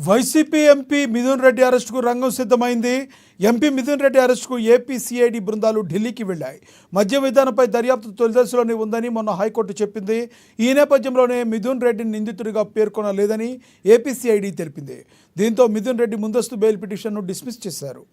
YCP MP Mithun Reddy అరెస్టుకు రంగం సిద్ధమైంది. ఎంపీ మిథున్ రెడ్డి అరెస్టుకు ఏపీ సిఐడి బృందాలు ఢిల్లీకి వెళ్లాయి. మద్య విధానంపై దర్యాప్తు తొలిదశలోనే ఉందని మొన్న హైకోర్టు చెప్పింది. ఈ నేపథ్యంలోనే మిథున్ రెడ్డిని నిందితుడిగా పేర్కొనలేదని ఏపీ సిఐడి తెలిపింది. దీంతో మిథున్ రెడ్డి ముందస్తు బెయిల్ పిటిషన్ను డిస్మిస్ చేశారు.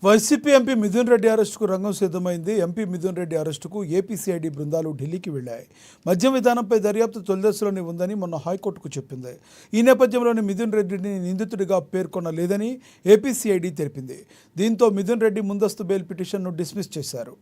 వైసీపీ ఎంపీ మిథున్ రెడ్డి అరెస్టుకు రంగం సిద్ధమైంది. ఎంపీ మిథున్ రెడ్డి అరెస్టుకు ఏపీ సిఐడి బృందాలు ఢిల్లీకి వెళ్లాయి. మద్యం విధానంపై దర్యాప్తు తొలిదశలోనే ఉందని మొన్న హైకోర్టుకు చెప్పింది. ఈ నేపథ్యంలోనే మిథున్ రెడ్డిని నిందితుడిగా పేర్కొనలేదని ఏపీ సిఐడి తెలిపింది. దీంతో మిథున్ రెడ్డి ముందస్తు బెయిల్ పిటిషన్ను డిస్మిస్ చేశారు.